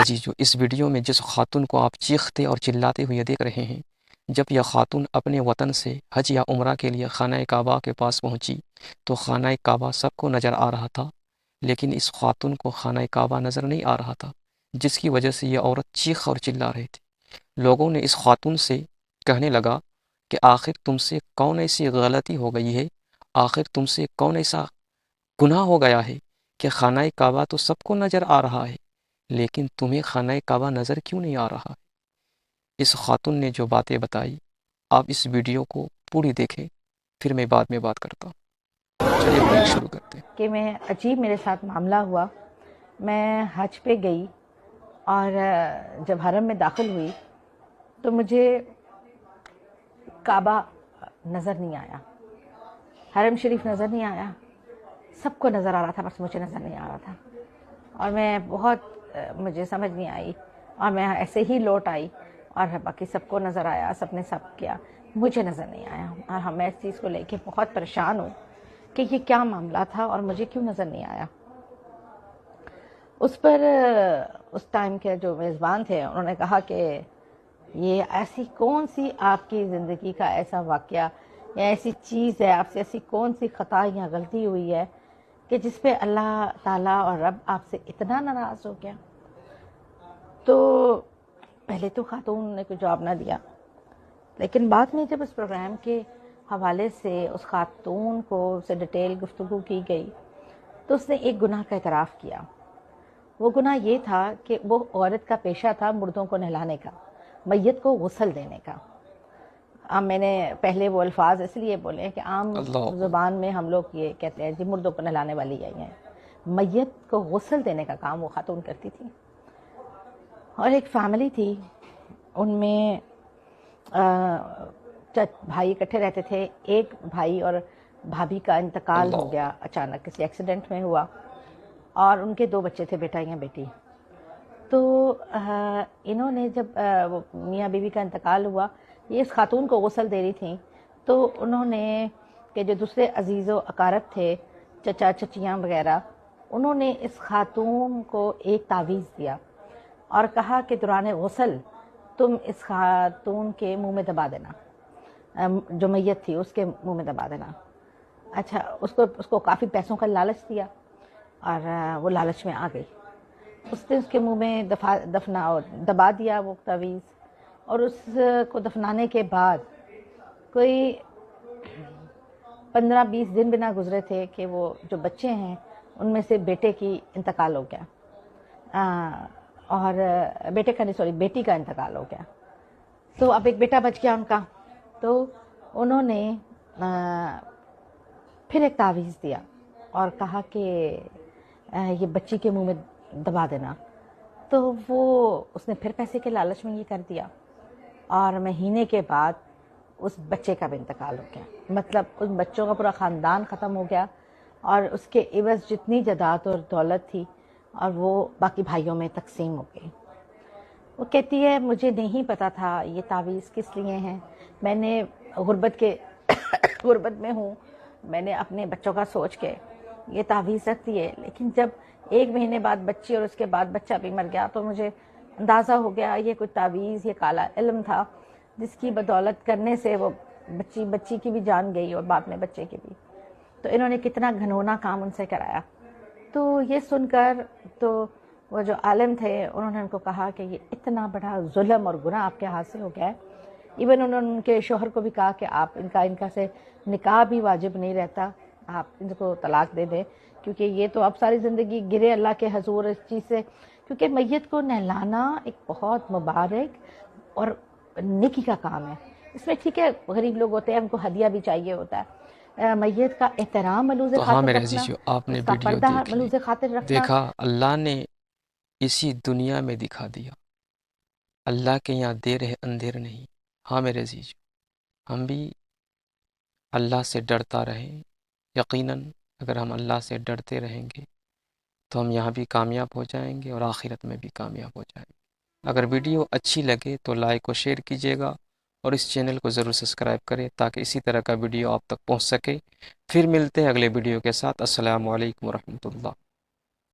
عزیزو، اس ویڈیو میں جس خاتون کو آپ چیختے اور چلاتے ہوئے دیکھ رہے ہیں، جب یہ خاتون اپنے وطن سے حج یا عمرہ کے لیے خانہ کعبہ کے پاس پہنچی تو خانہ کعبہ سب کو نظر آ رہا تھا، لیکن اس خاتون کو خانہ کعبہ نظر نہیں آ رہا تھا، جس کی وجہ سے یہ عورت چیخ اور چلا رہی تھی۔ لوگوں نے اس خاتون سے کہنے لگا کہ آخر تم سے کون ایسی غلطی ہو گئی ہے، آخر تم سے کون ایسا گناہ ہو گیا ہے کہ خانہ کعبہ تو سب کو نظر آ رہا ہے، لیکن تمہیں خانہ کعبہ نظر کیوں نہیں آ رہا؟ اس خاتون نے جو باتیں بتائی، آپ اس ویڈیو کو پوری دیکھیں، پھر میں بعد میں بات کرتا ہوں۔ چلیے ویڈیو شروع کرتے ہیں۔ کہ میں عجیب میرے ساتھ معاملہ ہوا۔ میں حج پہ گئی اور جب حرم میں داخل ہوئی تو مجھے کعبہ نظر نہیں آیا، حرم شریف نظر نہیں آیا، سب کو نظر آ رہا تھا، بس مجھے نظر نہیں آ رہا تھا۔ اور میں مجھے سمجھ نہیں آئی، اور میں ایسے ہی لوٹ آئی، اور باقی سب کو نظر آیا، سب نے سب کیا، مجھے نظر نہیں آیا۔ اور میں اس چیز کو لے کے بہت پریشان ہوں کہ یہ کیا معاملہ تھا اور مجھے کیوں نظر نہیں آیا۔ اس پر اس ٹائم کے جو میزبان تھے انہوں نے کہا کہ یہ ایسی کون سی آپ کی زندگی کا ایسا واقعہ یا ایسی چیز ہے، آپ سے ایسی کون سی خطا یا غلطی ہوئی ہے کہ جس پہ اللہ تعالیٰ اور رب آپ سے اتنا ناراض ہو گیا۔ تو پہلے تو خاتون نے کوئی جواب نہ دیا، لیکن بعد میں جب اس پروگرام کے حوالے سے اس خاتون کو سے ڈیٹیل گفتگو کی گئی تو اس نے ایک گناہ کا اعتراف کیا۔ وہ گناہ یہ تھا کہ وہ عورت کا پیشہ تھا مردوں کو نہلانے کا، میت کو غسل دینے کا۔ میں نے پہلے وہ الفاظ اس لیے بولے ہیں کہ عام اللہ زبان میں ہم لوگ یہ کہتے ہیں جی مردوں کو نہلانے والی آئی ہیں، میت کو غسل دینے کا کام وہ خاتون کرتی تھی۔ اور ایک فیملی تھی، ان میں بھائی اکٹھے رہتے تھے۔ ایک بھائی اور بھابھی کا انتقال ہو گیا اچانک، کسی ایکسیڈنٹ میں ہوا، اور ان کے 2 بچے تھے، بیٹا یا بیٹی۔ تو انہوں نے جب وہ میاں بیوی کا انتقال ہوا، یہ اس خاتون کو غسل دے رہی تھیں، تو انہوں نے کہ جو دوسرے عزیز و اقارب تھے، چچا چچیاں وغیرہ، انہوں نے اس خاتون کو ایک تعویذ دیا اور کہا کہ دوران غسل تم اس خاتون کے منہ میں دبا دینا، جو میت تھی اس کے منہ میں دبا دینا۔ اچھا، اس کو کافی پیسوں کا لالچ دیا، اور وہ لالچ میں آ گئی۔ اس نے اس کے منہ میں دبا دیا وہ تعویذ، اور اس کو دفنانے کے بعد کوئی 15-20 دن بھی نہ گزرے تھے کہ وہ جو بچے ہیں ان میں سے بیٹے کی انتقال ہو گیا، اور بیٹی کا انتقال ہو گیا۔ تو اب ایک بیٹا بچ گیا ان کا، تو انہوں نے پھر ایک تعویذ دیا اور کہا کہ یہ بچی کے منہ میں دبا دینا۔ تو اس نے پھر پیسے کے لالچ میں یہ کر دیا، اور مہینے کے بعد اس بچے کا بھی انتقال ہو گیا۔ مطلب ان بچوں کا پورا خاندان ختم ہو گیا، اور اس کے عوض جتنی جائیداد اور دولت تھی اور وہ باقی بھائیوں میں تقسیم ہو گئی۔ وہ کہتی ہے مجھے نہیں پتا تھا یہ تعویذ کس لیے ہیں، میں نے غربت میں ہوں، میں نے اپنے بچوں کا سوچ کے یہ تعویذ رکھ دی ہے، لیکن جب 1 مہینے بعد بچی اور اس کے بعد بچہ بھی مر گیا تو مجھے اندازہ ہو گیا یہ کوئی تعویذ، یہ کالا علم تھا جس کی بدولت کرنے سے وہ بچی کی بھی جان گئی اور بعد میں بچے کی بھی۔ تو انہوں نے کتنا گھنونا کام ان سے کرایا۔ تو یہ سن کر تو وہ جو عالم تھے انہوں نے ان کو کہا کہ یہ اتنا بڑا ظلم اور گناہ آپ کے ہاتھ سے ہو گیا ہے۔ ایون انہوں نے ان کے شوہر کو بھی کہا کہ آپ ان کا سے نکاح بھی واجب نہیں رہتا، آپ ان کو طلاق دے دیں، کیونکہ یہ تو اب ساری زندگی گرے اللہ کے حضور اس چیز سے، کیونکہ میت کو نہلانا ایک بہت مبارک اور نیکی کا کام ہے۔ اس میں ٹھیک ہے غریب لوگ ہوتے ہیں، ان کو ہدیہ بھی چاہیے ہوتا ہے، میت کا احترام ملوز تو ہاں خاطر میرے رکھنا، عزیزو، آپ نے اس کا ویڈیو پردہ دیکھ لی، ملوز خاطر رکھنا۔ دیکھا اللہ نے اسی دنیا میں دکھا دیا، اللہ کے یہاں دیر ہے اندھیر نہیں۔ ہاں میرے عزیزو، ہم بھی اللہ سے ڈرتا رہیں۔ یقیناً اگر ہم اللہ سے ڈرتے رہیں گے تو ہم یہاں بھی کامیاب ہو جائیں گے اور آخرت میں بھی کامیاب ہو جائیں گے۔ اگر ویڈیو اچھی لگے تو لائک و شیئر کیجیے گا، اور اس چینل کو ضرور سبسکرائب کریں تاکہ اسی طرح کا ویڈیو آپ تک پہنچ سکے۔ پھر ملتے ہیں اگلے ویڈیو کے ساتھ۔ السلام علیکم ورحمۃ اللہ۔